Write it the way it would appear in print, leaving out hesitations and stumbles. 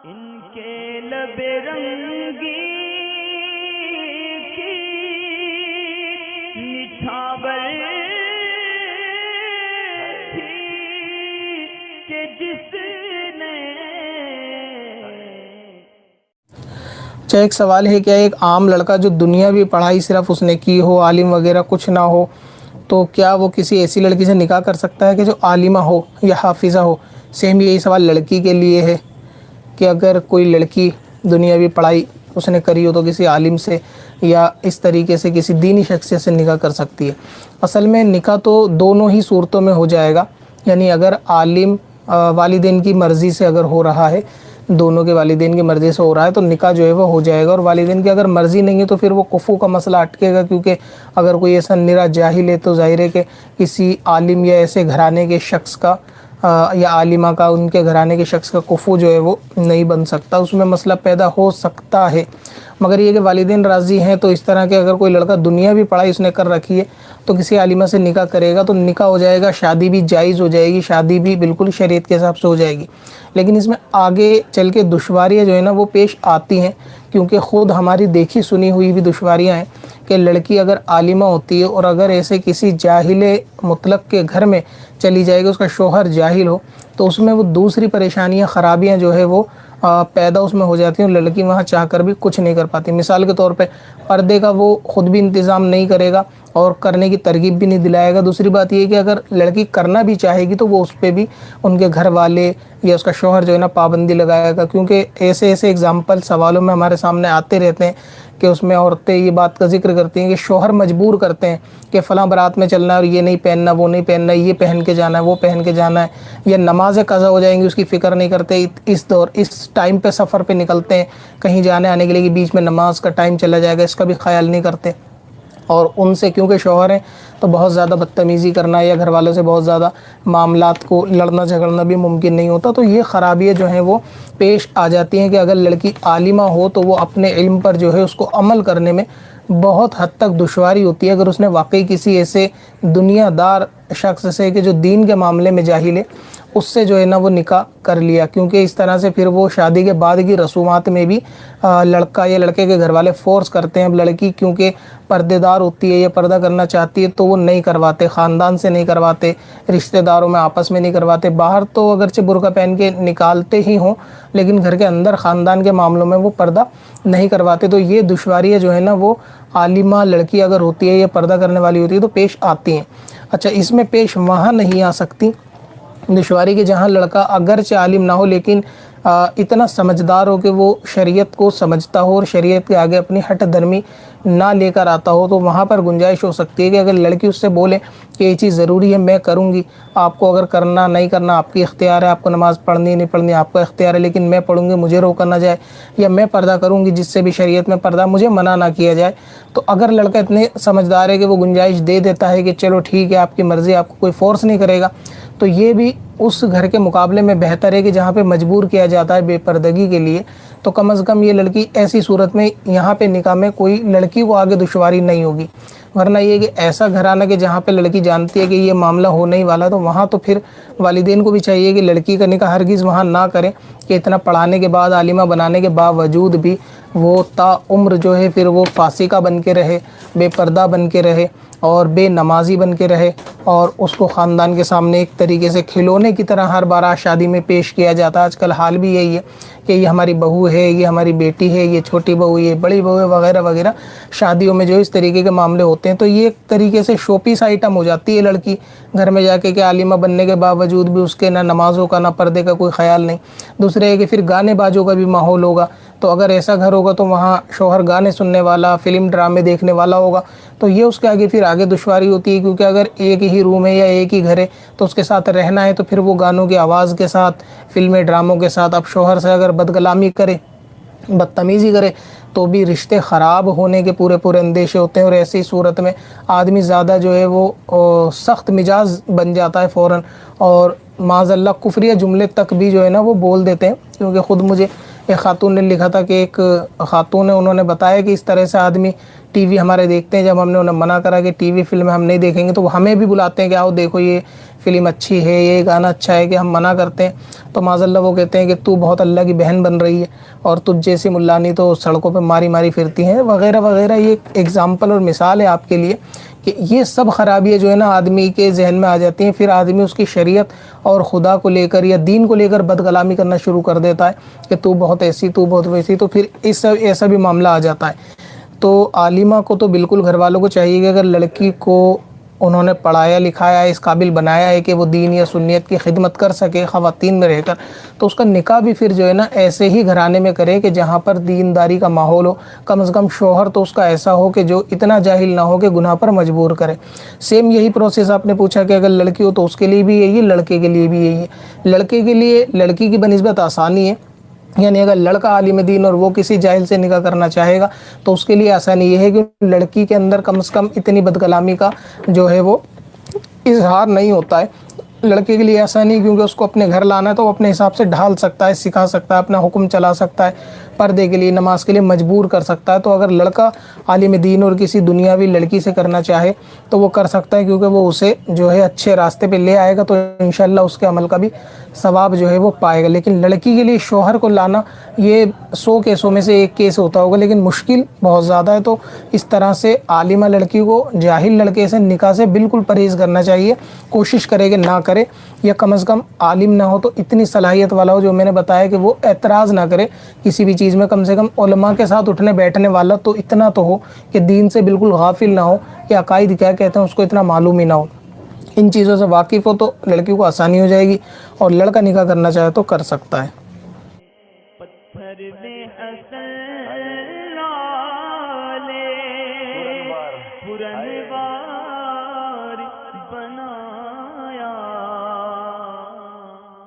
ان کے لب رنگی کی نچھاور تھی کہ جس نے ایک سوال ہے کہ ایک عام لڑکا جو دنیاوی پڑھائی صرف اس نے کی ہو، عالم وغیرہ کچھ نہ ہو، تو کیا وہ کسی ایسی لڑکی سے نکاح کر سکتا ہے کہ جو عالمہ ہو یا حافظہ ہو؟ سیم یہی سوال لڑکی کے لیے ہے کہ اگر کوئی لڑکی دنیاوی پڑھائی اس نے کری ہو تو کسی عالم سے یا اس طریقے سے کسی دینی شخصیت سے نکاح کر سکتی ہے۔ اصل میں نکاح تو دونوں ہی صورتوں میں ہو جائے گا، یعنی اگر عالم والدین کی مرضی سے اگر ہو رہا ہے، دونوں کے والدین کی مرضی سے ہو رہا ہے تو نکاح جو ہے وہ ہو جائے گا، اور والدین کی اگر مرضی نہیں ہے تو پھر وہ کفو کا مسئلہ اٹکے گا، کیونکہ اگر کوئی ایسا نرا جاہل ہے تو ظاہر ہے کہ کسی عالم یا ایسے گھرانے کے شخص کا یا عالمہ کا، ان کے گھرانے کے شخص کا کفو جو ہے وہ نہیں بن سکتا، اس میں مسئلہ پیدا ہو سکتا ہے۔ مگر یہ کہ والدین راضی ہیں تو اس طرح کہ اگر کوئی لڑکا دنیاوی پڑھائی اس نے کر رکھی ہے تو کسی عالمہ سے نکاح کرے گا تو نکاح ہو جائے گا، شادی بھی جائز ہو جائے گی، شادی بھی بالکل شریعت کے حساب سے ہو جائے گی۔ لیکن اس میں آگے چل کے دشواریاں جو ہے نا وہ پیش آتی ہیں، کیونکہ خود ہماری دیکھی سنی ہوئی بھی دشواریاں ہیں کہ لڑکی اگر عالمہ ہوتی ہے اور اگر ایسے کسی جاہل مطلق کے گھر میں چلی جائے گی، اس کا شوہر جاہل ہو، تو اس میں وہ دوسری پریشانیاں خرابیاں جو ہے وہ پیدا اس میں ہو جاتی ہیں، اور لڑکی وہاں چاہ کر بھی کچھ نہیں کر پاتی۔ مثال کے طور پہ پردے کا وہ خود بھی انتظام نہیں کرے گا اور کرنے کی ترغیب بھی نہیں دلائے گا۔ دوسری بات یہ ہے کہ اگر لڑکی کرنا بھی چاہے گی تو وہ اس پہ بھی ان کے گھر والے یا اس کا شوہر جو ہے نا پابندی لگائے گا، کیونکہ ایسے ایگزامپل سوالوں میں ہمارے سامنے آتے رہتے ہیں کہ اس میں عورتیں یہ بات کا ذکر کرتی ہیں کہ شوہر مجبور کرتے ہیں کہ فلاں برات میں چلنا ہے اور یہ نہیں پہننا، وہ نہیں پہننا، یہ پہن کے جانا ہے، وہ پہن کے جانا ہے، یا نمازیں قضا ہو جائیں گی اس کی فکر نہیں کرتے، اس ٹائم پہ سفر پہ نکلتے ہیں کہیں جانے آنے کے لیے کہ بیچ میں نماز کا ٹائم چلا جائے گا، اس کا بھی خیال نہیں کرتے، اور ان سے کیونکہ شوہر ہیں تو بہت زیادہ بدتمیزی کرنا یا گھر والوں سے بہت زیادہ معاملات کو لڑنا جھگڑنا بھی ممکن نہیں ہوتا۔ تو یہ خرابیاں جو ہیں وہ پیش آ جاتی ہیں کہ اگر لڑکی عالمہ ہو تو وہ اپنے علم پر جو ہے اس کو عمل کرنے میں بہت حد تک دشواری ہوتی ہے۔ اگر اس نے واقعی کسی ایسے دنیا دار شخص سے کہ جو دین کے معاملے میں جاہل ہے اس سے جو ہے نا وہ نکاح کر لیا، کیونکہ اس طرح سے پھر وہ شادی کے بعد کی رسومات میں بھی لڑکا یا لڑکے کے گھر والے فورس کرتے ہیں۔ اب لڑکی کیونکہ پردے دار ہوتی ہے یا پردہ کرنا چاہتی ہے تو وہ نہیں کرواتے، خاندان سے نہیں کرواتے، رشتہ داروں میں آپس میں نہیں کرواتے، باہر تو اگرچہ برقع پہن کے نکالتے ہی ہوں لیکن گھر کے اندر خاندان کے معاملوں میں وہ پردہ نہیں کرواتے۔ تو یہ دشواریاں جو ہے نا وہ عالمہ لڑکی اگر ہوتی ہے یا پردہ کرنے والی ہوتی ہے تو پیش آتی ہیں۔ اچھا، اس میں پیش وہاں نہیں آ سکتی دشواری کہ جہاں لڑکا اگرچہ عالم نہ ہو لیکن اتنا سمجھدار ہو کہ وہ شریعت کو سمجھتا ہو اور شریعت کے آگے اپنی ہٹ درمی نہ لے کر آتا ہو، تو وہاں پر گنجائش ہو سکتی ہے کہ اگر لڑکی اس سے بولے کہ یہ چیز ضروری ہے میں کروں گی، آپ کو اگر کرنا نہیں کرنا آپ کی اختیار ہے، آپ کو نماز پڑھنی نہیں پڑھنی آپ کا اختیار ہے، لیکن میں پڑھوں گی مجھے روکا نہ جائے، یا میں پردہ کروں گی جس سے بھی شریعت میں پردہ مجھے منع نہ کیا جائے، تو اگر لڑکا اتنے سمجھدار ہے کہ وہ گنجائش دے دیتا ہے کہ چلو ٹھیک ہے آپ کی مرضی، آپ کو کوئی فورس نہیں کرے گا، تو یہ بھی اس گھر کے مقابلے میں بہتر ہے کہ جہاں پہ مجبور کیا جاتا ہے بے پردگی کے لیے، تو کم از کم یہ لڑکی ایسی صورت میں یہاں پہ نکاح میں کوئی لڑکی کو آگے دشواری نہیں ہوگی۔ ورنہ یہ کہ ایسا گھرانہ کہ جہاں پہ لڑکی جانتی ہے کہ یہ معاملہ ہونے ہی والا، تو وہاں تو پھر والدین کو بھی چاہیے کہ لڑکی کا نکاح ہرگز وہاں نہ کریں کہ اتنا پڑھانے کے بعد عالمہ بنانے کے باوجود بھی وہ تا عمر جو ہے پھر وہ فاسقہ بن کے رہے، بے پردہ بن کے رہے اور بے نمازی بن کے رہے، اور اس کو خاندان کے سامنے ایک طریقے سے کھلونے کی طرح ہر بار شادی میں پیش کیا جاتا ہے۔ آج کل حال بھی یہی ہے کہ یہ ہماری بہو ہے، یہ ہماری بیٹی ہے، یہ چھوٹی بہو، یہ بڑی بہو ہے، وغیرہ وغیرہ شادیوں میں جو اس طریقے کے معاملے ہوتے ہیں، تو یہ ایک طریقے سے شو پیس آئٹم ہو جاتی ہے لڑکی گھر میں جا کے کہ عالمہ بننے کے باوجود بھی اس کے نہ نمازوں کا نہ پردے کا کوئی خیال نہیں۔ دوسرے ہے کہ پھر گانے باجوں کا بھی ماحول ہوگا، تو اگر ایسا گھر ہوگا تو وہاں شوہر گانے سننے والا، فلم ڈرامے دیکھنے والا ہوگا، تو یہ اس کے آگے پھر آگے دشواری ہوتی ہے، کیونکہ اگر ایک ہی روم ہے یا ایک ہی گھر ہے تو اس کے ساتھ رہنا ہے، تو پھر وہ گانوں کی آواز کے ساتھ، فلمیں ڈراموں کے ساتھ اب شوہر سے اگر بدکلامی کرے، بدتمیزی کرے تو بھی رشتے خراب ہونے کے پورے اندیشے ہوتے ہیں، اور ایسی صورت میں آدمی زیادہ جو ہے وہ سخت مزاج بن جاتا ہے فوراً، اور معاذ اللہ کفریہ جملے تک بھی جو ہے نا وہ بول دیتے ہیں، کیونکہ خود مجھے ایک خاتون نے لکھا تھا کہ ایک خاتون ہے، انہوں نے بتایا کہ اس طرح سے آدمی ٹی وی ہمارے دیکھتے ہیں، جب ہم نے انہیں منع کرا کہ ٹی وی فلمیں ہم نہیں دیکھیں گے تو وہ ہمیں بھی بلاتے ہیں کہ آؤ دیکھو یہ فلم اچھی ہے، یہ گانا اچھا ہے، کہ ہم منع کرتے ہیں تو معاذ اللہ وہ کہتے ہیں کہ تو بہت اللہ کی بہن بن رہی ہے اور تجھ جیسی ملانی تو سڑکوں پہ ماری ماری پھرتی ہیں وغیرہ وغیرہ۔ یہ ایک ایگزامپل اور مثال ہے آپ کے لیے کہ یہ سب خرابیاں جو ہے نا آدمی کے ذہن میں آ جاتی ہیں، پھر آدمی اس کی شریعت اور خدا کو لے کر یا دین کو لے کر بد کلامی کرنا شروع کر دیتا ہے کہ تو بہت ایسی، تو بہت ویسی، تو پھر ایسا بھی معاملہ آ جاتا ہے۔ تو عالمہ کو تو بالکل گھر والوں کو چاہیے کہ اگر لڑکی کو انہوں نے پڑھایا لکھایا ہے، اس قابل بنایا ہے کہ وہ دین یا سنیت کی خدمت کر سکے خواتین میں رہ کر، تو اس کا نکاح بھی پھر جو ہے نا ایسے ہی گھرانے میں کرے کہ جہاں پر دینداری کا ماحول ہو، کم از کم شوہر تو اس کا ایسا ہو کہ جو اتنا جاہل نہ ہو کہ گناہ پر مجبور کرے۔ سیم یہی پروسیس آپ نے پوچھا کہ اگر لڑکی ہو تو اس کے لیے بھی یہی ہے، لڑکے کے لیے بھی یہی ہے۔ لڑکے کے لیے لڑکی کی بنسبت آسانی ہے، یعنی اگر لڑکا عالم دین اور وہ کسی جاہل سے نکاح کرنا چاہے گا تو اس کے لیے آسانی یہ ہے کہ لڑکی کے اندر کم از کم اتنی بد کلامی کا جو ہے وہ اظہار نہیں ہوتا ہے۔ لڑکے کے لیے ایسا نہیں، کیونکہ اس کو اپنے گھر لانا ہے تو وہ اپنے حساب سے ڈھال سکتا ہے، سکھا سکتا ہے، اپنا حکم چلا سکتا ہے، پردے کے لیے نماز کے لیے مجبور کر سکتا ہے۔ تو اگر لڑکا عالم دین اور کسی دنیاوی لڑکی سے کرنا چاہے تو وہ کر سکتا ہے، کیونکہ وہ اسے جو ہے اچھے راستے پہ لے آئے گا تو انشاءاللہ اس کے عمل کا بھی ثواب جو ہے وہ پائے گا۔ لیکن لڑکی کے لیے شوہر کو لانا یہ 100 کیسوں میں سے ایک کیس ہوتا ہوگا، لیکن مشکل بہت زیادہ ہے۔ تو اس طرح سے عالمہ لڑکی کو جاہل لڑکے سے نکاح سے بالکل پرہیز کرنا چاہیے، کوشش کرے کہ نہ کرے، یا کم از کم عالم نہ ہو تو اتنی صلاحیت والا ہو جو میں نے بتایا کہ وہ اعتراض نہ کرے کسی بھی چیز میں، کم سے کم علماء کے ساتھ اٹھنے بیٹھنے والا تو اتنا تو ہو کہ دین سے بالکل غافل نہ ہو، یا عقائد کیا کہتے ہیں اس کو اتنا معلوم ہی نہ ہو۔ ان چیزوں سے واقف ہو تو لڑکی کو آسانی ہو جائے گی، اور لڑکا نکاح کرنا چاہے تو کر سکتا ہے۔ پتھر میں اصل لالے پرنوار